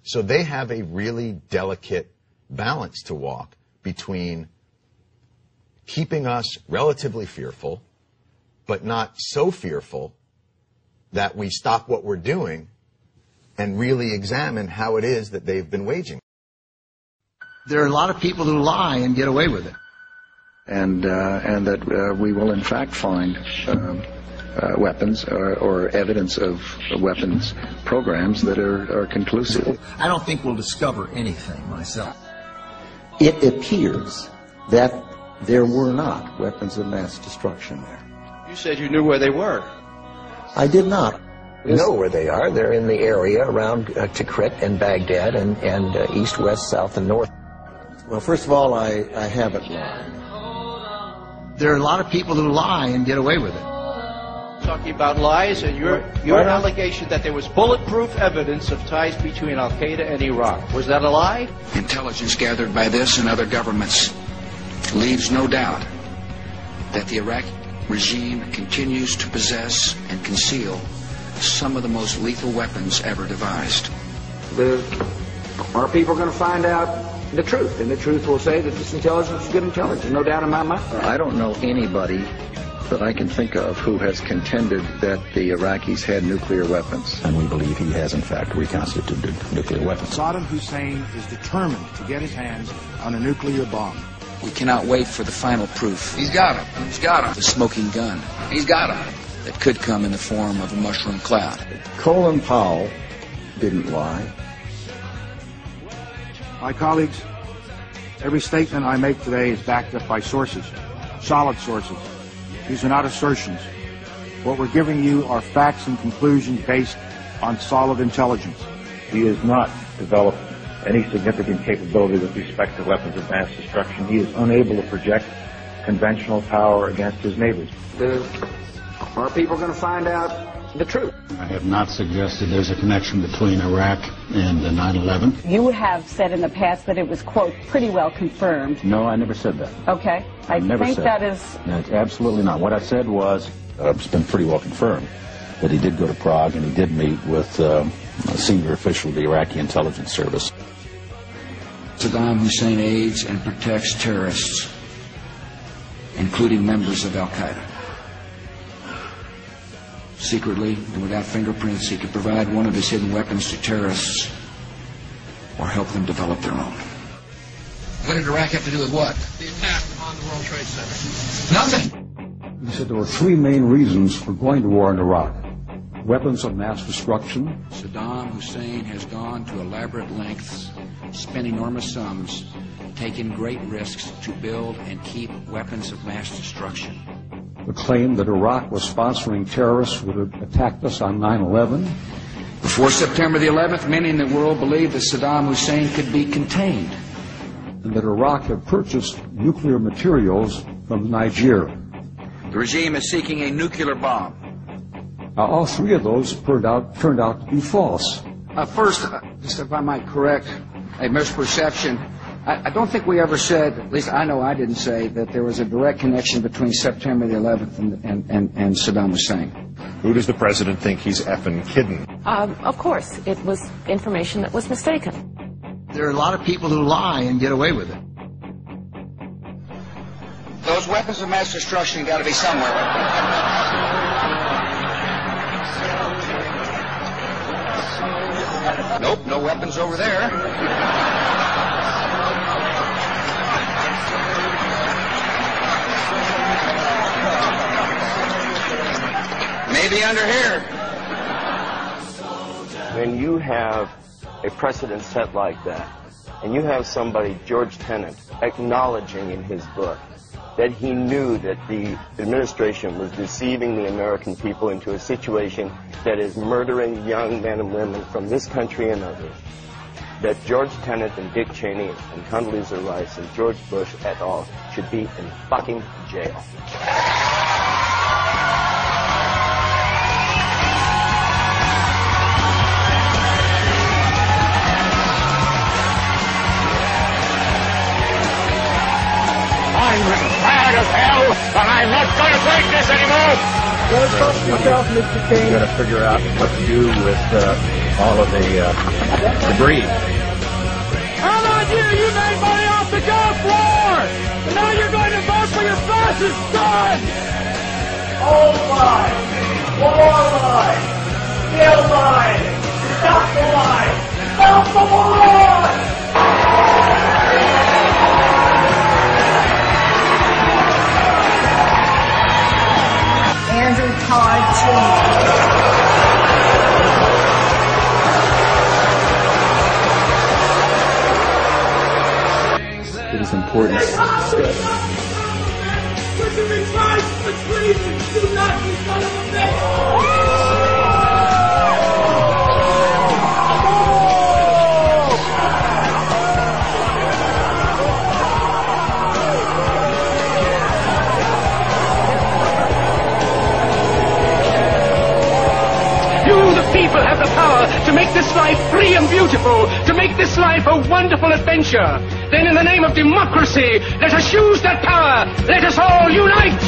So they have a really delicate balance to walk between keeping us relatively fearful, but not so fearful that we stop what we're doing and really examine how it is that they've been waging. There are a lot of people who lie and get away with it. And that we will in fact find weapons or evidence of weapons programs that are conclusive. I don't think we'll discover anything myself. It appears that there were not weapons of mass destruction there. You said you knew where they were. I did not. We know where they are. They're in the area around Tikrit and Baghdad and east, west, south, and north. Well, first of all, I haven't lied. There are a lot of people who lie and get away with it. Talking about lies, and your allegation that there was bulletproof evidence of ties between al-Qaeda and Iraq. Was that a lie? Intelligence gathered by this and other governments leaves no doubt that the Iraqi regime continues to possess and conceal some of the most lethal weapons ever devised. Our people are going to find out the truth, and the truth will say that this intelligence is good intelligence. No doubt in my mind. I don't know anybody that I can think of who has contended that the Iraqis had nuclear weapons. And we believe he has, in fact, reconstituted nuclear weapons. Saddam Hussein is determined to get his hands on a nuclear bomb. We cannot wait for the final proof. He's got him. He's got him. The smoking gun. He's got him. That could come in the form of a mushroom cloud. Colin Powell didn't lie. My colleagues, every statement I make today is backed up by sources, solid sources. These are not assertions. What we're giving you are facts and conclusions based on solid intelligence. He has not developed any significant capability with respect to weapons of mass destruction. He is unable to project conventional power against his neighbors. Our people are going to find out the truth. I have not suggested there's a connection between Iraq and 9/11. You have said in the past that it was, quote, pretty well confirmed. No, I never said that. Okay. I think that is... No, absolutely not. What I said was, it's been pretty well confirmed that he did go to Prague and he did meet with a senior official of the Iraqi intelligence service. Saddam Hussein aids and protects terrorists, including members of al-Qaeda. Secretly and without fingerprints, he could provide one of his hidden weapons to terrorists or help them develop their own. What did Iraq have to do with what? The attack on the World Trade Center. Nothing. He said there were three main reasons for going to war in Iraq. Weapons of mass destruction. Saddam Hussein has gone to elaborate lengths, spent enormous sums, taken great risks to build and keep weapons of mass destruction. The claim that Iraq was sponsoring terrorists who had attacked us on 9/11. Before September the 11th, many in the world believed that Saddam Hussein could be contained. And that Iraq had purchased nuclear materials from Nigeria. The regime is seeking a nuclear bomb. Now, all three of those turned out to be false. First, just if I might correct a misperception, I don't think we ever said, at least I know I didn't say, that there was a direct connection between September the 11th and Saddam Hussein. Who does the president think he's effing kidding? Of course, it was information that was mistaken. There are a lot of people who lie and get away with it. Those weapons of mass destruction got to be somewhere. Nope, no weapons over there. Maybe under here. When you have a precedent set like that, and you have somebody, George Tenet, acknowledging in his book that he knew that the administration was deceiving the American people into a situation that is murdering young men and women from this country and others, that George Tenet and Dick Cheney and Condoleezza Rice and George Bush et al. Should be in fucking jail. I'm tired of hell, and I'm not going to take this anymore! We've got to figure out what to do with all of the debris. How about you? You made money off the golf floor! And now you're going to vote for your fascist son! Old lie! War lie! Kill lie! Stop the lie! Stop the war! Andrew Todd Jr. It is important to discuss. Put him in charge for treason! Do not, you son of a bitch! People have the power to make this life free and beautiful, to make this life a wonderful adventure. Then in the name of democracy, let us use that power. Let us all unite.